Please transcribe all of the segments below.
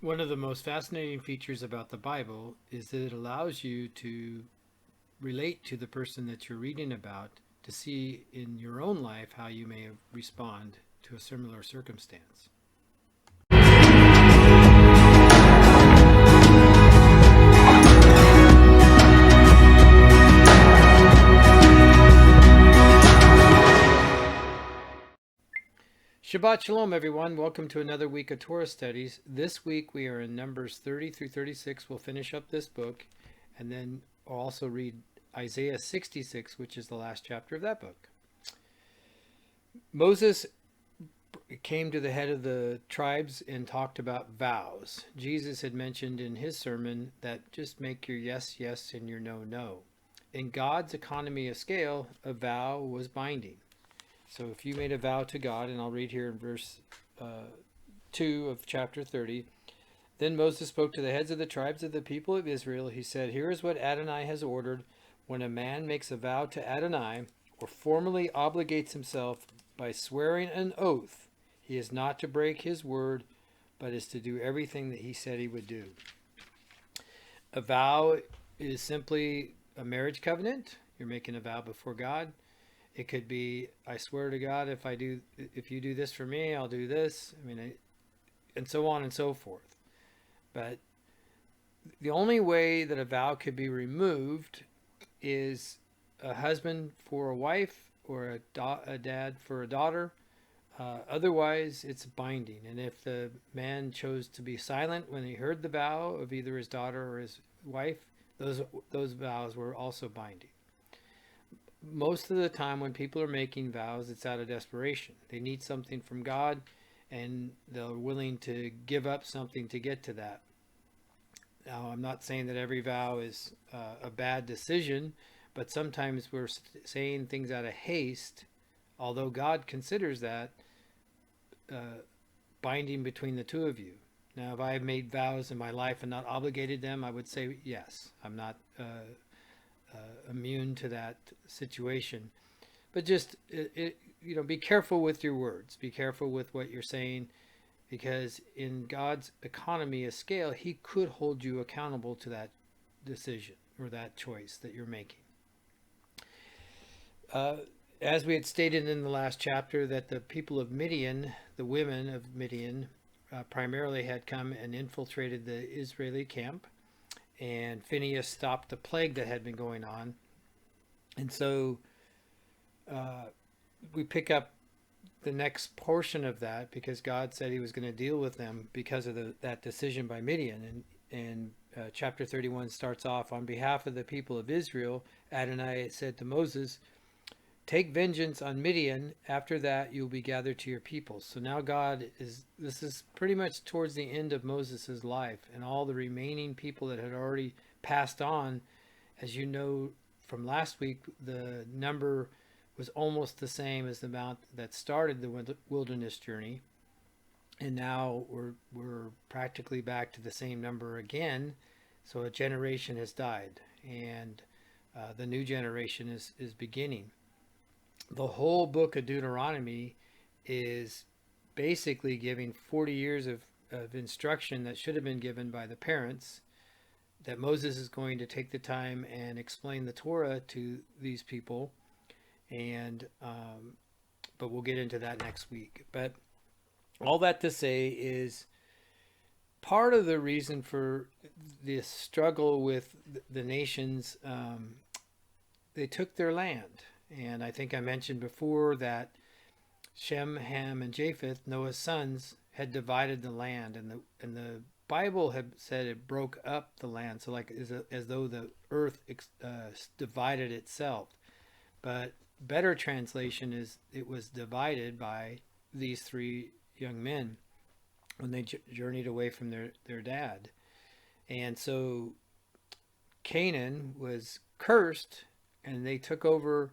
One of the most fascinating features about the Bible is that it allows you to relate to the person that you're reading about to see in your own life how you may respond to a similar circumstance. Shabbat Shalom, everyone. Welcome to another week of Torah studies. This week we are in Numbers 30 through 36. We'll finish up this book, and then I'll also read Isaiah 66, which is the last chapter of that book. Moses came to the head of the tribes and talked about vows. Jesus had mentioned in his sermon that just make your yes, yes, and your no, no. In God's economy of scale, a vow was binding. So if you made a vow to God, and I'll read here in verse 2 of chapter 30, then Moses spoke to the heads of the tribes of the people of Israel. He said, "Here is what Adonai has ordered. When a man makes a vow to Adonai, or formally obligates himself by swearing an oath, he is not to break his word, but is to do everything that he said he would do." A vow is simply a marriage covenant. You're making a vow before God. It could be, I swear to God, if you do this for me, I'll do this. And so on and so forth. But the only way that a vow could be removed is a husband for a wife or a dad for a daughter. Otherwise, it's binding. And if the man chose to be silent when he heard the vow of either his daughter or his wife, those vows were also binding. Most of the time when people are making vows, it's out of desperation. They need something from God, and they're willing to give up something to get to that. Now, I'm not saying that every vow is a bad decision, but sometimes we're saying things out of haste, although God considers that binding between the two of you. Now, if I have made vows in my life and not obligated them, I would say yes. I'm not immune to that situation, but just be careful with your words. Be careful with what you're saying, because in God's economy of scale, He could hold you accountable to that decision or that choice that you're making. As we had stated in the last chapter, that the people of Midian, the women of Midian, primarily had come and infiltrated the Israeli camp, and Phinehas stopped the plague that had been going on. And so we pick up the next portion of that, because God said He was going to deal with them because of that decision by Midian. And chapter 31 starts off, "On behalf of the people of Israel, Adonai said to Moses, take vengeance on Midian. After that, you'll be gathered to your people." So now this is pretty much towards the end of Moses' life, and all the remaining people that had already passed on. As you know from last week, the number was almost the same as the amount that started the wilderness journey. And now we're practically back to the same number again. So a generation has died, and the new generation is beginning. The whole book of Deuteronomy is basically giving 40 years of instruction that should have been given by the parents, that Moses is going to take the time and explain the Torah to these people. And but we'll get into that next week. But all that to say is, part of the reason for this struggle with the nations, they took their land. And I think I mentioned before that Shem, Ham, and Japheth, Noah's sons, had divided the land, and the Bible had said it broke up the land, so like as though the earth divided itself. But better translation is, it was divided by these three young men when they journeyed away from their dad. And so Canaan was cursed, and they took over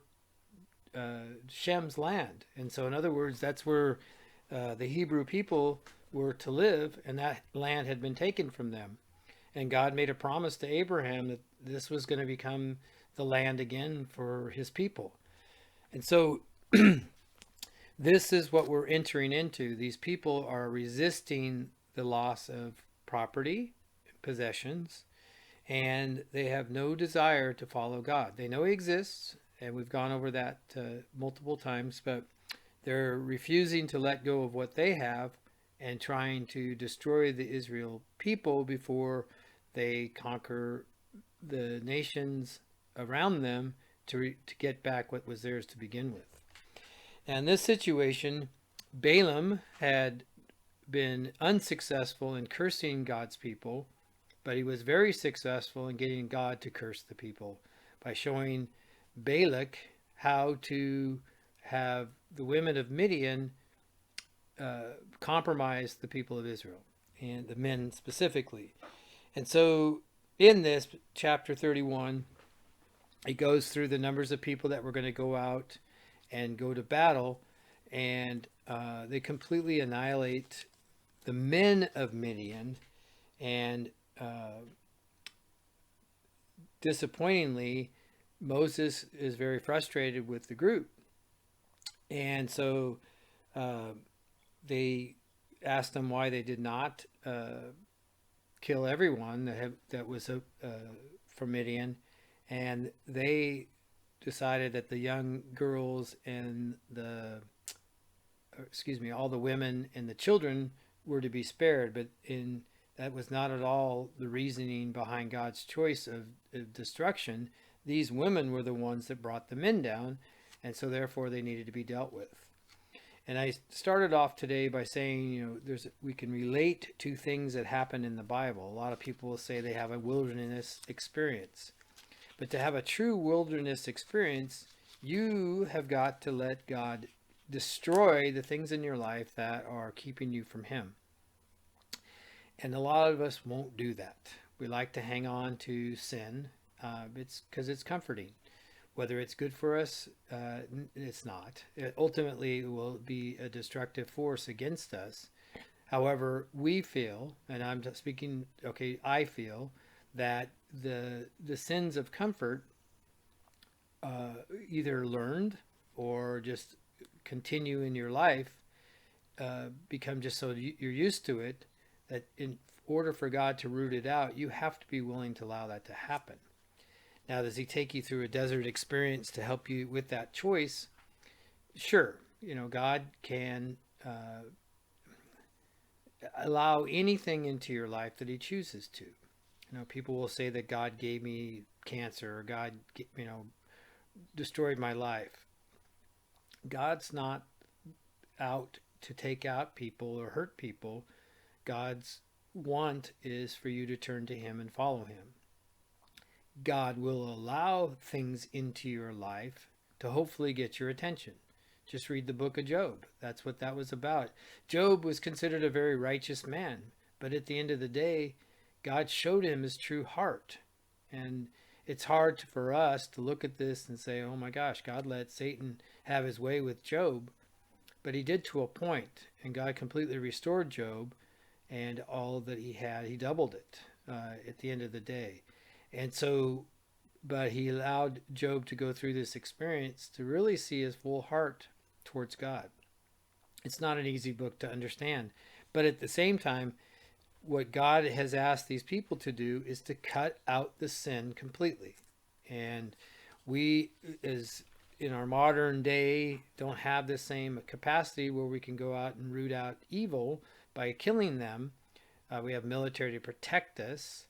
Shem's land. And so, in other words, that's where the Hebrew people were to live, and that land had been taken from them. And God made a promise to Abraham that this was going to become the land again for His people. And so this is what we're entering into. These people are resisting the loss of property, possessions, and they have no desire to follow God. They know He exists, and we've gone over that multiple times, but they're refusing to let go of what they have and trying to destroy the Israel people before they conquer the nations around them to get back what was theirs to begin with. And in this situation, Balaam had been unsuccessful in cursing God's people, but he was very successful in getting God to curse the people by showing Balak how to have the women of Midian compromise the people of Israel, and the men specifically. And so in this chapter 31, it goes through the numbers of people that were going to go out and go to battle, and they completely annihilate the men of Midian. And disappointingly, Moses is very frustrated with the group, and so they asked him why they did not kill everyone that was from Midian, and they decided that the young girls and all the women and the children were to be spared, but that was not at all the reasoning behind God's choice of destruction. These women were the ones that brought the men down, and so therefore they needed to be dealt with. And I started off today by saying, we can relate to things that happen in the Bible. A lot of people will say they have a wilderness experience. But to have a true wilderness experience, you have got to let God destroy the things in your life that are keeping you from Him. And a lot of us won't do that. We like to hang on to sin. It's because it's comforting. Whether it's good for us, it's not. Ultimately, it will be a destructive force against us. However, we feel, and I'm speaking, I feel that the sins of comfort, either learned or just continue in your life, become just so you're used to it, that in order for God to root it out, you have to be willing to allow that to happen. Now, does He take you through a desert experience to help you with that choice? Sure. God can allow anything into your life that He chooses to. People will say that God gave me cancer, or God, destroyed my life. God's not out to take out people or hurt people. God's want is for you to turn to Him and follow Him. God will allow things into your life to hopefully get your attention. Just read the book of Job. That's what that was about. Job was considered a very righteous man, but at the end of the day, God showed him his true heart. And it's hard for us to look at this and say, oh my gosh, God let Satan have his way with Job. But He did to a point, and God completely restored Job, and all that he had, He doubled it at the end of the day. And so, but He allowed Job to go through this experience to really see his full heart towards God. It's not an easy book to understand, but at the same time, what God has asked these people to do is to cut out the sin completely. And we, as in our modern day, don't have the same capacity where we can go out and root out evil by killing them. We have military to protect us,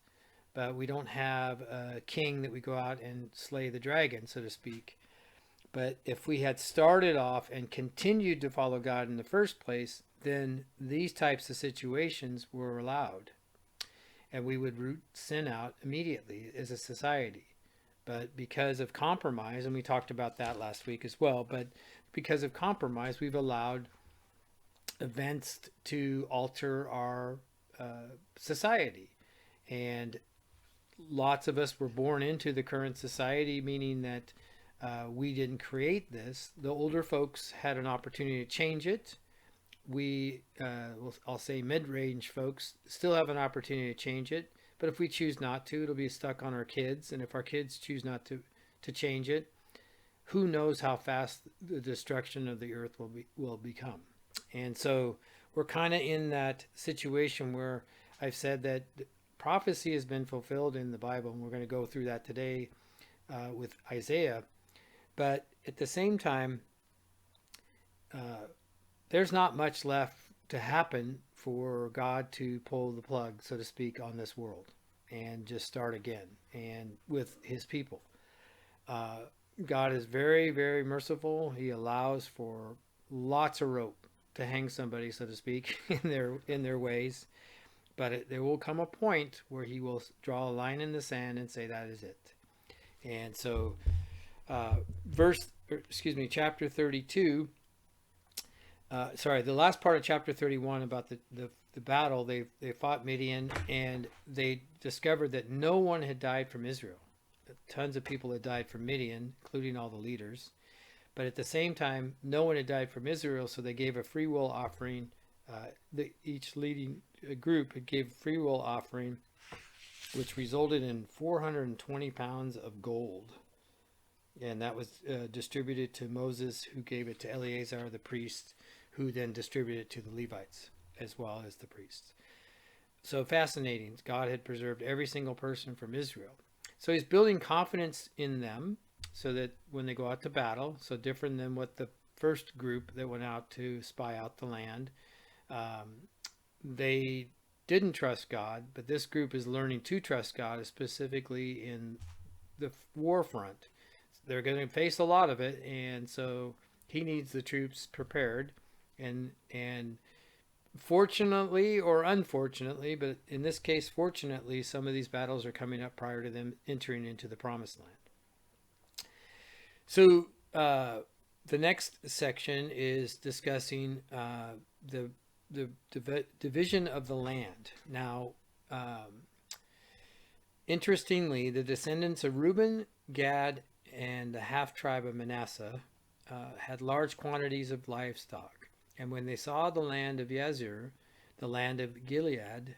but we don't have a king that we go out and slay the dragon, so to speak. But if we had started off and continued to follow God in the first place, then these types of situations were allowed. And we would root sin out immediately as a society. But because of compromise, and we talked about that last week as well, but because of compromise, we've allowed events to alter our society. And lots of us were born into the current society, meaning that we didn't create this. The older folks had an opportunity to change it. We, I'll say mid-range folks, still have an opportunity to change it. But if we choose not to, it'll be stuck on our kids. And if our kids choose not to change it, who knows how fast the destruction of the earth will become. And so we're kind of in that situation where I've said that prophecy has been fulfilled in the Bible, and we're going to go through that today with Isaiah. But at the same time, there's not much left to happen for God to pull the plug, so to speak, on this world and just start again and with his people. God is very, very merciful. He allows for lots of rope to hang somebody, so to speak, in their ways. But there will come a point where he will draw a line in the sand and say that is it. And so, chapter 32. The last part of chapter 31 about the battle. They fought Midian, and they discovered that no one had died from Israel. Tons of people had died from Midian, including all the leaders. But at the same time, no one had died from Israel, so they gave a free will offering. Each leading group gave free will offering, which resulted in 420 pounds of gold. And that was distributed to Moses, who gave it to Eleazar the priest, who then distributed it to the Levites as well as the priests. So fascinating. God had preserved every single person from Israel. So he's building confidence in them so that when they go out to battle, so different than what the first group that went out to spy out the land, they didn't trust God, but this group is learning to trust God, specifically in the war front. They're going to face a lot of it, and so he needs the troops prepared. And fortunately or unfortunately, but in this case, fortunately, some of these battles are coming up prior to them entering into the promised land. So the next section is discussing the division of the land. Now, interestingly, the descendants of Reuben, Gad, and the half tribe of Manasseh had large quantities of livestock. And when they saw the land of Yazir, the land of Gilead,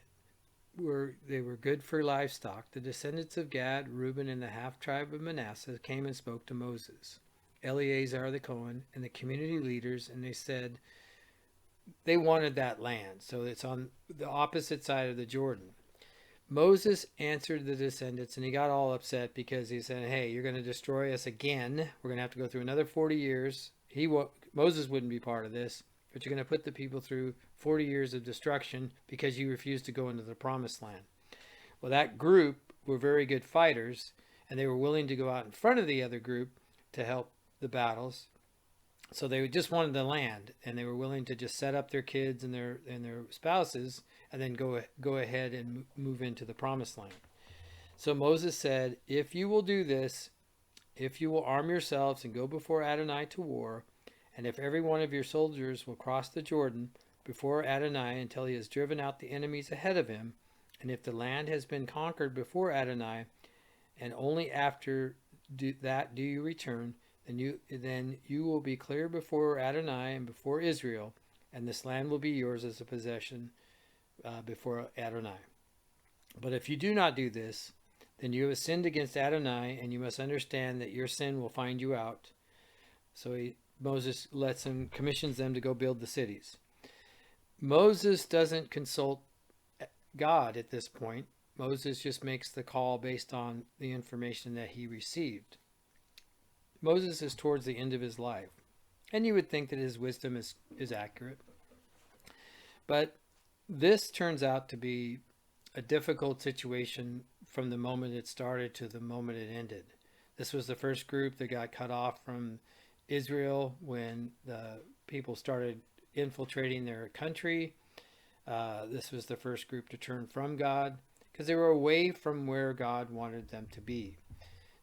they were good for livestock, the descendants of Gad, Reuben, and the half tribe of Manasseh came and spoke to Moses, Eleazar the Cohen, and the community leaders, and they said they wanted that land. So it's on the opposite side of the Jordan. Moses answered the descendants, and he got all upset because he said, hey, you're going to destroy us again. We're going to have to go through another 40 years. Moses wouldn't be part of this, but you're going to put the people through 40 years of destruction because you refused to go into the promised land. Well, that group were very good fighters, and they were willing to go out in front of the other group to help the battles. So they just wanted the land, and they were willing to just set up their kids and their spouses and then go ahead and move into the promised land. So Moses said, if you will do this, if you will arm yourselves and go before Adonai to war, and if every one of your soldiers will cross the Jordan before Adonai until he has driven out the enemies ahead of him, and if the land has been conquered before Adonai, and only after that do you return, then you will be clear before Adonai and before Israel, and this land will be yours as a possession before Adonai. But if you do not do this, then you have sinned against Adonai, and you must understand that your sin will find you out. So Moses commissions them to go build the cities. Moses doesn't consult God at this point. Moses just makes the call based on the information that he received. Moses is towards the end of his life, and you would think that his wisdom is accurate. But this turns out to be a difficult situation from the moment it started to the moment it ended. This was the first group that got cut off from Israel when the people started infiltrating their country. This was the first group to turn from God because they were away from where God wanted them to be.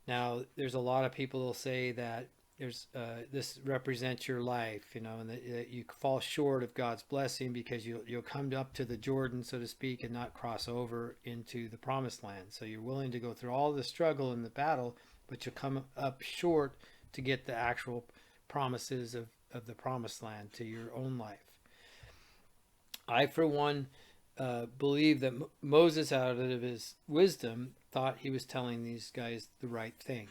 Now, there's a lot of people who'll say that this represents your life, and that you fall short of God's blessing because you'll come up to the Jordan, so to speak, and not cross over into the promised land. So you're willing to go through all the struggle and the battle, but you'll come up short to get the actual promises of the promised land to your own life. I, for one, believe that Moses, out of his wisdom, thought he was telling these guys the right thing.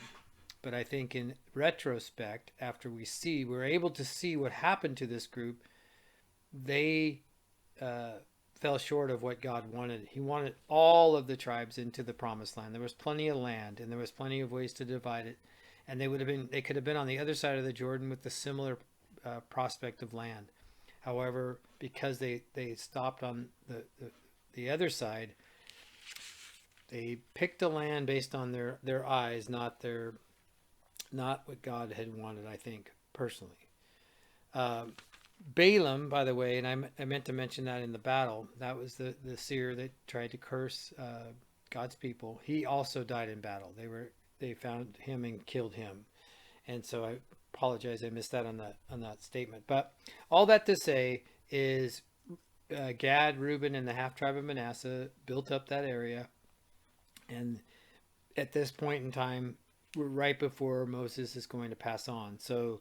But I think in retrospect, after we're able to see what happened to this group, they fell short of what God wanted. He wanted all of the tribes into the promised land. There was plenty of land and there was plenty of ways to divide it. And they could have been on the other side of the Jordan with the similar prospect of land. However, because they stopped on the other side, they picked a land based on their eyes, not what God had wanted, I think, personally. Balaam, by the way, and I meant to mention that in the battle, that was the seer that tried to curse God's people. He also died in battle. They found him and killed him. And so I apologize, I missed that on that statement. But all that to say is Gad, Reuben, and the half tribe of Manasseh built up that area. And at this point in time, we're right before Moses is going to pass on. So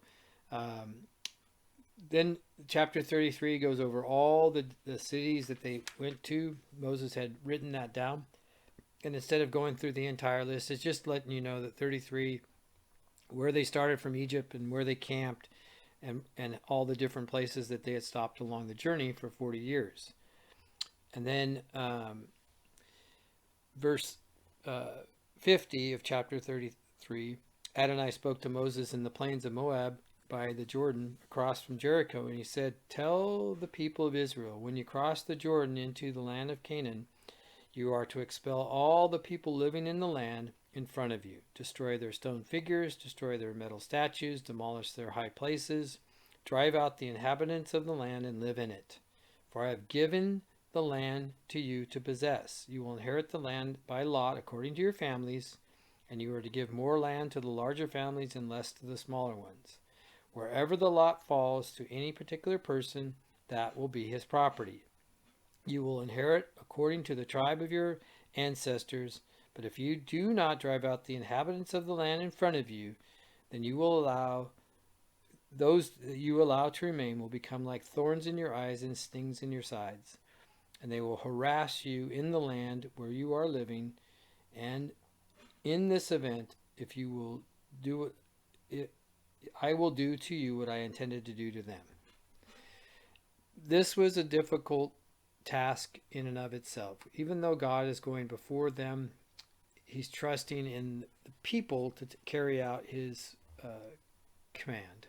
then chapter 33 goes over all the cities that they went to. Moses had written that down. And instead of going through the entire list, it's just letting you know that 33, where they started from Egypt and where they camped, and all the different places that they had stopped along the journey for 40 years. And then verse 50 of chapter 33, Adonai spoke to Moses in the plains of Moab by the Jordan across from Jericho, and he said, "Tell the people of Israel, when you cross the Jordan into the land of Canaan, you are to expel all the people living in the land in front of you, destroy their stone figures, destroy their metal statues, demolish their high places, drive out the inhabitants of the land and live in it. For I have given the land to you to possess. You will inherit the land by lot according to your families, and you are to give more land to the larger families and less to the smaller ones. Wherever the lot falls to any particular person, that will be his property. You will inherit according to the tribe of your ancestors, but if you do not drive out the inhabitants of the land in front of you, then those that you allow to remain will become like thorns in your eyes and stings in your sides, and they will harass you in the land where you are living. And in this event, if you will do it, I will do to you what I intended to do to them." This was a difficult task in and of itself. Even though God is going before them, he's trusting in the people to carry out his command.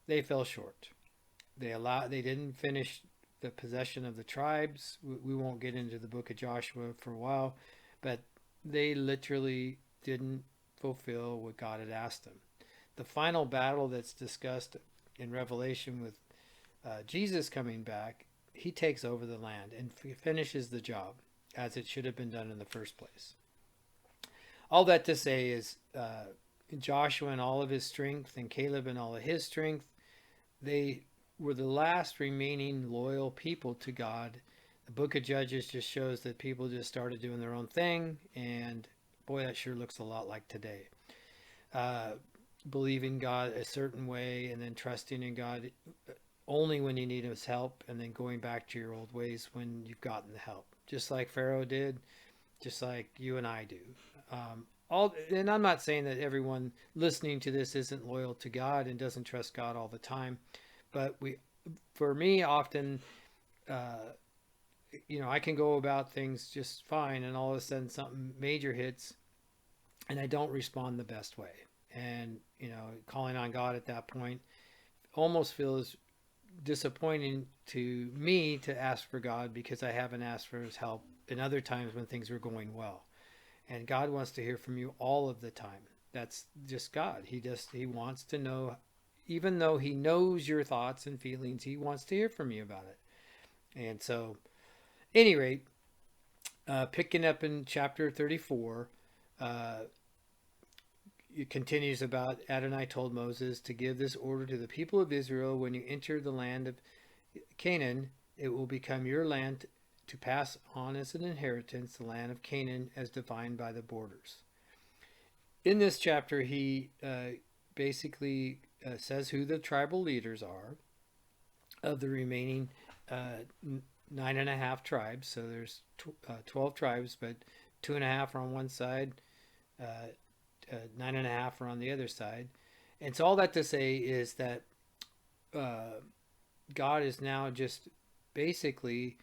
They fell short. They didn't finish the possession of the tribes. We won't get into the book of Joshua for a while, but they literally didn't fulfill what God had asked them. The final battle that's discussed in Revelation with Jesus coming back, he takes over the land and finishes the job as it should have been done in the first place. All that to say is Joshua and all of his strength and Caleb and all of his strength, they were the last remaining loyal people to God. The book of Judges just shows that people just started doing their own thing, and boy, that sure looks a lot like today. Believing God a certain way and then trusting in God only when you need his help, and then going back to your old ways when you've gotten the help, just like Pharaoh did, just like you and I do. And I'm not saying that everyone listening to this isn't loyal to God and doesn't trust God all the time, but for me, often, I can go about things just fine, and all of a sudden something major hits, and I don't respond the best way. And calling on God at that point almost feels disappointing to me to ask for God, because I haven't asked for his help in other times when things were going well. And God wants to hear from you all of the time. That's just God. He wants to know, even though he knows your thoughts and feelings, he wants to hear from you about it. And so, any rate, picking up in chapter 34, it continues about Adonai told Moses to give this order to the people of Israel: when you enter the land of Canaan, it will become your land to pass on as an inheritance, the land of Canaan as defined by the borders. In this chapter, he basically says who the tribal leaders are of the remaining 9.5 tribes. So there's 12 tribes, but 2.5 are on one side, 9.5 are on the other side. And so all that to say is that God is now just basically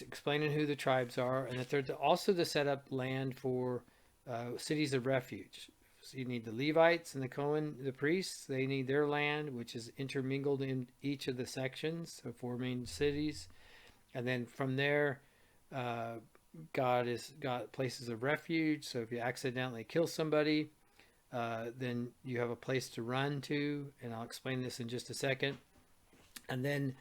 explaining who the tribes are, and that they're also to set up land for cities of refuge. So you need the Levites and the Cohen, the priests. They need their land, which is intermingled in each of the sections of 4 main cities. And then from there, God has got places of refuge. So if you accidentally kill somebody, then you have a place to run to. And I'll explain this in just a second. And then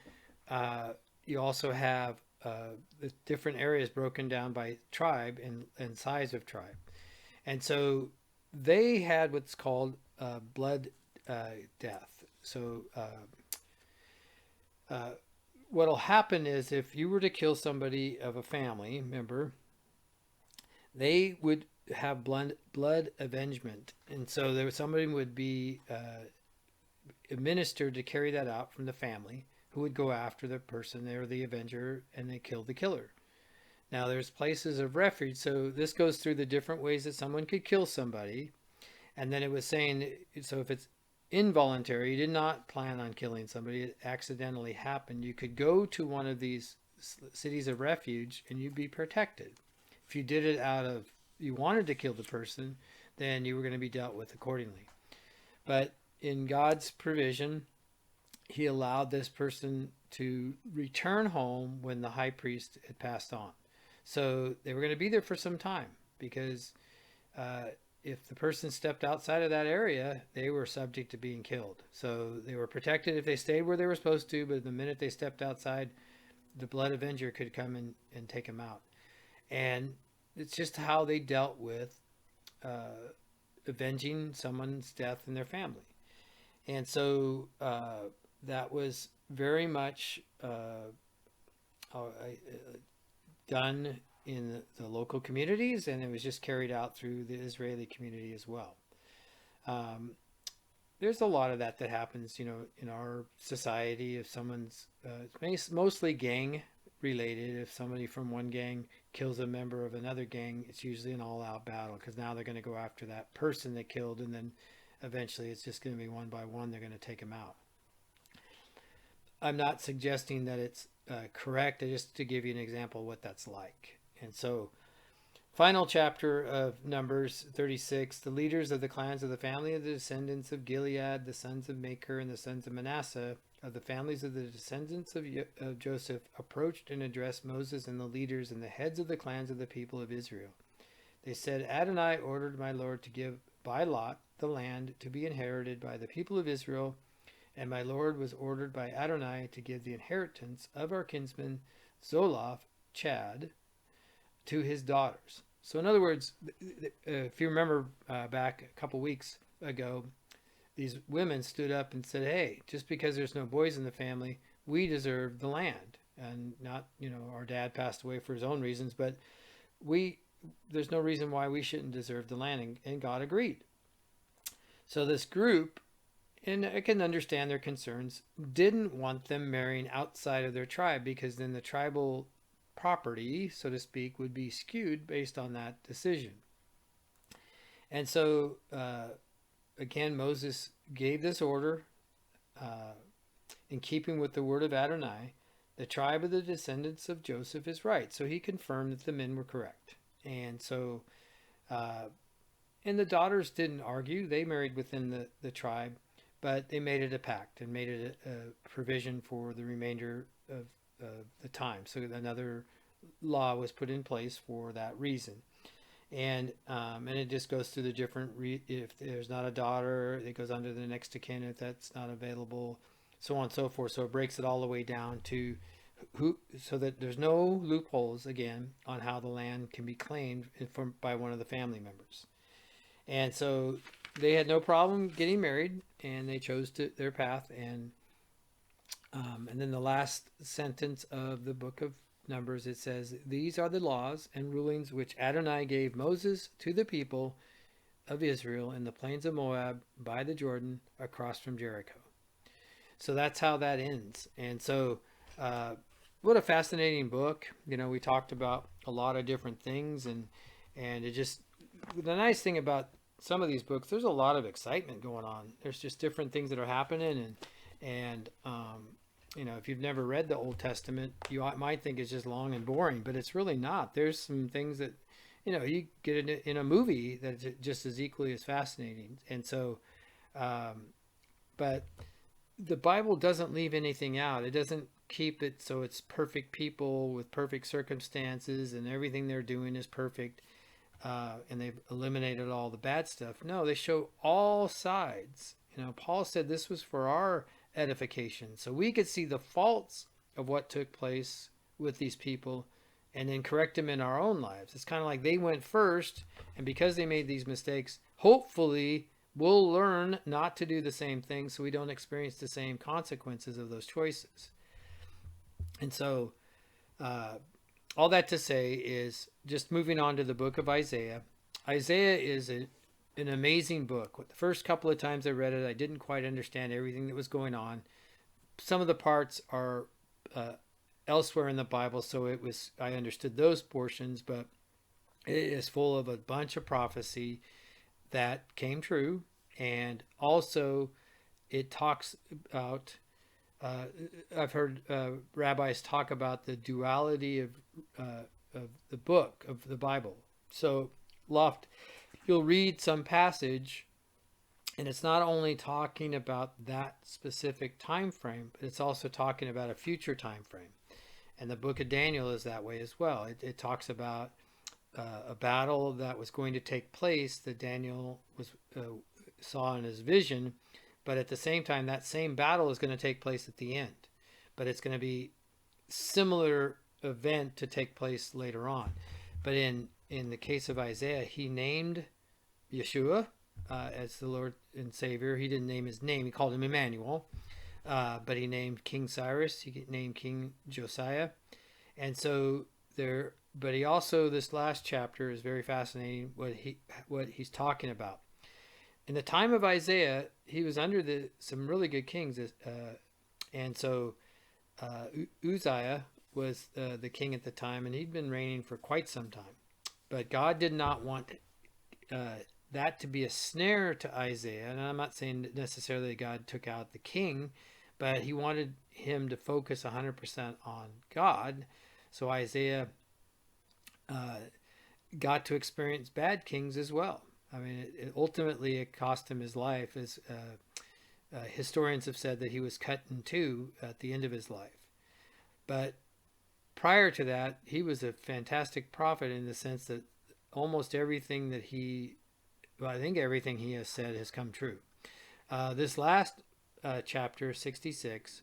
you also have the different areas broken down by tribe and size of tribe. And so they had what's called blood death. So what'll happen is if you were to kill somebody of a family member, they would have blood avengement. And so somebody would be administered to carry that out from the family, who would go after the person. They were the avenger, and they killed the killer. Now there's places of refuge. So this goes through the different ways that someone could kill somebody. And then it was saying, so if it's involuntary, you did not plan on killing somebody, it accidentally happened, you could go to one of these cities of refuge and you'd be protected. If you did it out of, you wanted to kill the person, then you were going to be dealt with accordingly. But in God's provision, he allowed this person to return home when the high priest had passed on. So they were going to be there for some time, because if the person stepped outside of that area, they were subject to being killed. So they were protected if they stayed where they were supposed to, but the minute they stepped outside, the blood avenger could come and take them out. And it's just how they dealt with avenging someone's death in their family. And so that was very much done in the local communities, and it was just carried out through the Israeli community as well. There's a lot of that happens, in our society. If someone's it's mostly gang related. If somebody from one gang kills a member of another gang, it's usually an all-out battle, because now they're going to go after that person they killed, and then eventually it's just going to be one by one, they're going to take them out. I'm not suggesting that it's correct, just to give you an example of what that's like. And so, final chapter of Numbers 36, the leaders of the clans of the family of the descendants of Gilead, the sons of Machir and the sons of Manasseh, of the families of the descendants of Joseph, approached and addressed Moses and the leaders and the heads of the clans of the people of Israel. They said, Adonai ordered my Lord to give by lot the land to be inherited by the people of Israel, and my Lord was ordered by Adonai to give the inheritance of our kinsman Zoloph, Chad, to his daughters. So in other words, if you remember back a couple weeks ago, these women stood up and said, hey, just because there's no boys in the family, we deserve the land. And not, our dad passed away for his own reasons, but there's no reason why we shouldn't deserve the land. And God agreed. So this group, and I can understand their concerns, didn't want them marrying outside of their tribe, because then the tribal property, so to speak, would be skewed based on that decision. And so, again, Moses gave this order in keeping with the word of Adonai. The tribe of the descendants of Joseph is right. So he confirmed that the men were correct. And so, and the daughters didn't argue. They married within the tribe, but they made it a pact and made it a provision for the remainder of the time. So another law was put in place for that reason. And it just goes through the different, if there's not a daughter, it goes under the next of kin if that's not available, so on and so forth. So it breaks it all the way down to who, so that there's no loopholes, again, on how the land can be claimed by one of the family members. And so they had no problem getting married, and they chose their path. And then the last sentence of the book of Numbers, it says, these are the laws and rulings which Adonai gave Moses to the people of Israel in the plains of Moab by the Jordan across from Jericho. So that's how that ends. And so what a fascinating book. We talked about a lot of different things, and it just, the nice thing about some of these books, there's a lot of excitement going on. There's just different things that are happening, and if you've never read the Old Testament, you might think it's just long and boring, but it's really not. There's some things that, you get in a movie that's just as equally as fascinating. And so, but the Bible doesn't leave anything out. It doesn't keep it so it's perfect people with perfect circumstances and everything they're doing is perfect, and they've eliminated all the bad stuff. No, they show all sides. Paul said this was for our edification, so we could see the faults of what took place with these people and then correct them in our own lives. It's kind of like they went first, and because they made these mistakes, hopefully we'll learn not to do the same thing so we don't experience the same consequences of those choices. And so, all that to say is, just moving on to the book of Isaiah. Isaiah is an amazing book. The first couple of times I read it, I didn't quite understand everything that was going on. Some of the parts are elsewhere in the Bible, so I understood those portions, but it is full of a bunch of prophecy that came true. And also it talks about, I've heard rabbis talk about the duality of the book of the Bible. So you'll read some passage and it's not only talking about that specific time frame, but it's also talking about a future time frame. And the book of Daniel is that way as well. It talks about a battle that was going to take place that Daniel saw in his vision, but at the same time, that same battle is going to take place at the end. But it's going to be similar event to take place later on. But in the case of Isaiah, he named Yeshua as the Lord and Savior. He didn't name his name. He called him Emmanuel. But he named King Cyrus. He named King Josiah. And so but he also, this last chapter is very fascinating, what he's talking about. In the time of Isaiah, he was under some really good kings. And so Uzziah was the king at the time, and he'd been reigning for quite some time. But God did not want that to be a snare to Isaiah. And I'm not saying necessarily God took out the king, but he wanted him to focus 100% on God. So Isaiah got to experience bad kings as well. I mean, ultimately it cost him his life. As historians have said, that he was cut in two at the end of his life. But prior to that, he was a fantastic prophet in the sense that almost everything I think everything he has said has come true. This last chapter, 66,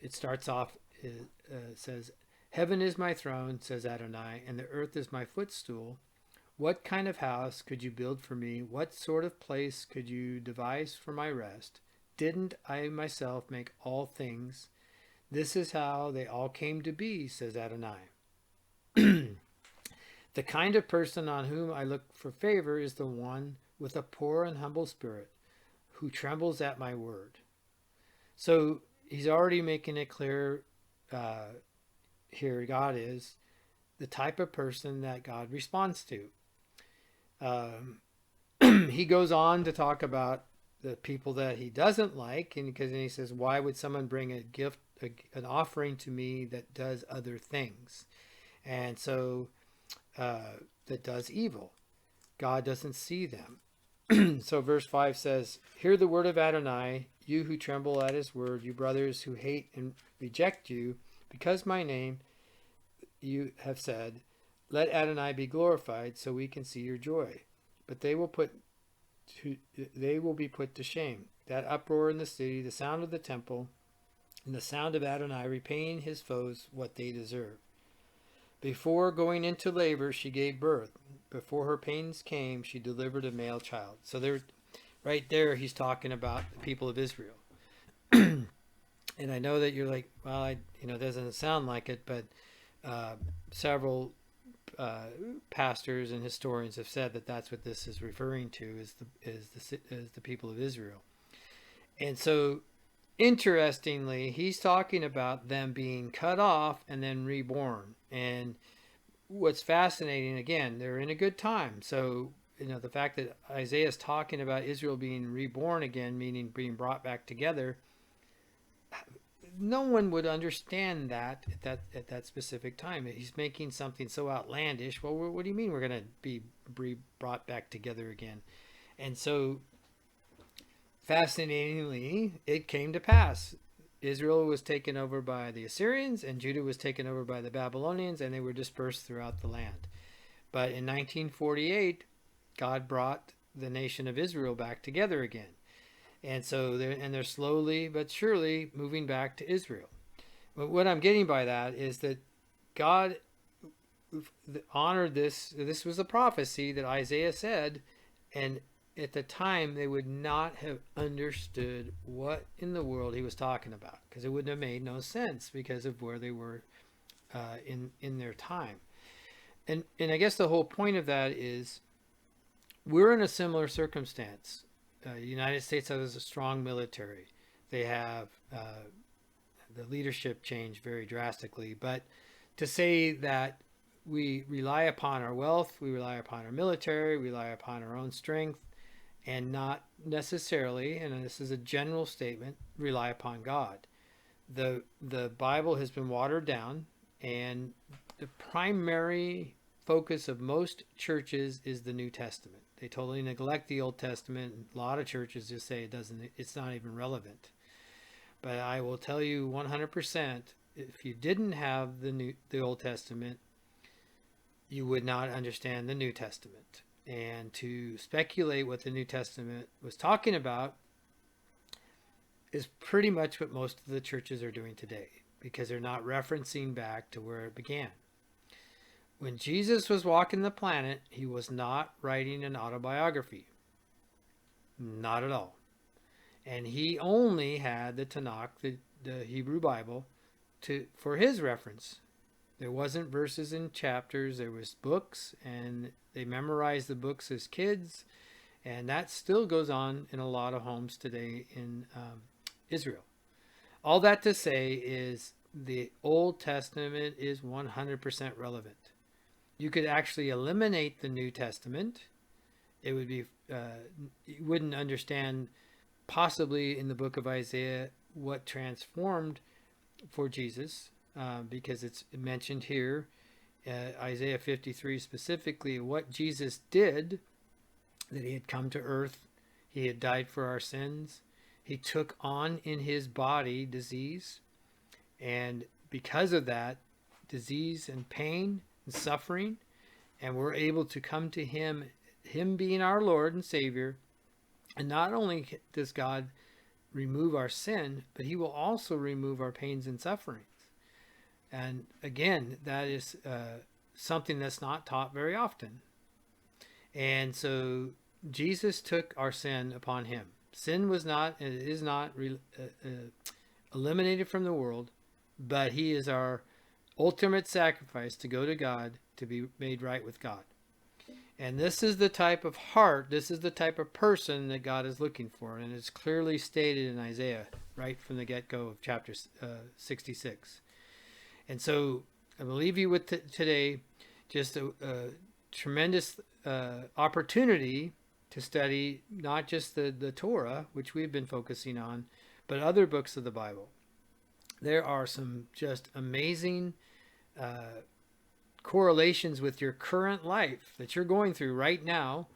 it starts off, it says, "Heaven is my throne, says Adonai, and the earth is my footstool. What kind of house could you build for me? What sort of place could you devise for my rest? Didn't I myself make all things? This is how they all came to be, says Adonai. The kind of person on whom I look for favor is the one with a poor and humble spirit, who trembles at my word." So he's already making it clear here, God is the type of person that God responds to. He goes on to talk about the people that he doesn't like, and he says, "Why would someone bring a gift, an offering to me that does other things?" And so that does evil. God doesn't see them. So verse 5 says, "Hear the word of Adonai, you who tremble at his word, you brothers who hate and reject you, because my name you have said, let Adonai be glorified, so we can see your joy. But they will be put to shame. That uproar in the city, the sound of the temple, and the sound of Adonai repaying his foes what they deserve. Before going into labor, she gave birth. Before her pains came, she delivered a male child." So right there, he's talking about the people of Israel. And I know that you're like, well, it doesn't sound like it, but several pastors and historians have said that that's what this is referring to, is the people of Israel. And so, interestingly, he's talking about them being cut off and then reborn. And what's fascinating, again, they're in a good time. So, the fact that Isaiah is talking about Israel being reborn again, meaning being brought back together, no one would understand that at that specific time. He's making something so outlandish. Well, what do you mean we're going to be brought back together again? And so, fascinatingly, it came to pass. Israel was taken over by the Assyrians, and Judah was taken over by the Babylonians, and they were dispersed throughout the land. But in 1948, God brought the nation of Israel back together again. And so they're slowly but surely moving back to Israel. But what I'm getting by that is that God honored this. This was a prophecy that Isaiah said, and at the time they would not have understood what in the world he was talking about, because it wouldn't have made no sense because of where they were in their time. And I guess the whole point of that is we're in a similar circumstance. The United States has a strong military. They have the leadership changed very drastically. But to say that we rely upon our wealth, we rely upon our military, we rely upon our own strength, and not necessarily, and this is a general statement, rely upon God. The Bible has been watered down, and the primary focus of most churches is the New Testament. They totally neglect the Old Testament. A lot of churches just say it's not even relevant. But I will tell you 100%, if you didn't have the Old Testament, you would not understand the New Testament. And to speculate what the New Testament was talking about is pretty much what most of the churches are doing today, because they're not referencing back to where it began. When Jesus was walking the planet, he was not writing an autobiography. Not at all. And he only had the Tanakh, the Hebrew Bible, for his reference. There wasn't verses and chapters. There was books, and they memorized the books as kids. And that still goes on in a lot of homes today in Israel. All that to say is the Old Testament is 100% relevant. You could actually eliminate the New Testament. It would be, you wouldn't understand possibly in the book of Isaiah what transformed for Jesus, because it's mentioned here, Isaiah 53 specifically, what Jesus did, that he had come to earth, he had died for our sins, he took on in his body disease, and because of that, disease and pain and suffering, and we're able to come to him being our Lord and Savior. And not only does God remove our sin, but he will also remove our pains and sufferings. And again, that is something that's not taught very often. And so Jesus took our sin upon him. Sin was not and is not eliminated from the world, but he is our ultimate sacrifice to go to God, to be made right with God. And this is the type of heart, this is the type of person that God is looking for. And it's clearly stated in Isaiah right from the get-go of chapter 66. And so I will leave you with today just a tremendous opportunity to study not just the Torah, which we've been focusing on, but other books of the Bible. There are some just amazing correlations with your current life that you're going through right now,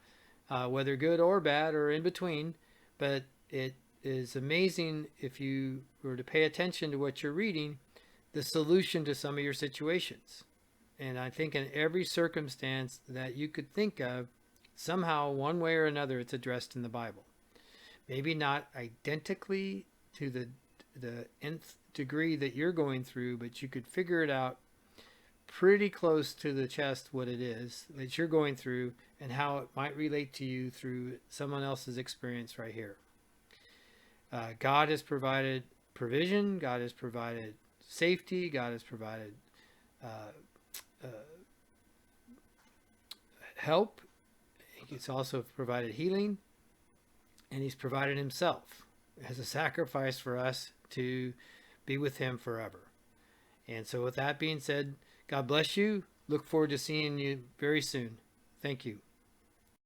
whether good or bad or in between. But it is amazing, if you were to pay attention to what you're reading, the solution to some of your situations. And I think in every circumstance that you could think of, somehow, one way or another, it's addressed in the Bible. Maybe not identically to the nth degree that you're going through, but you could figure it out pretty close to the chest what it is that you're going through and how it might relate to you through someone else's experience right here. God has provided provision. God has provided safety. God has provided help. He's also provided healing, and he's provided himself as a sacrifice for us to be with him forever. And so with that being said, God bless you. Look forward to seeing you very soon. Thank you.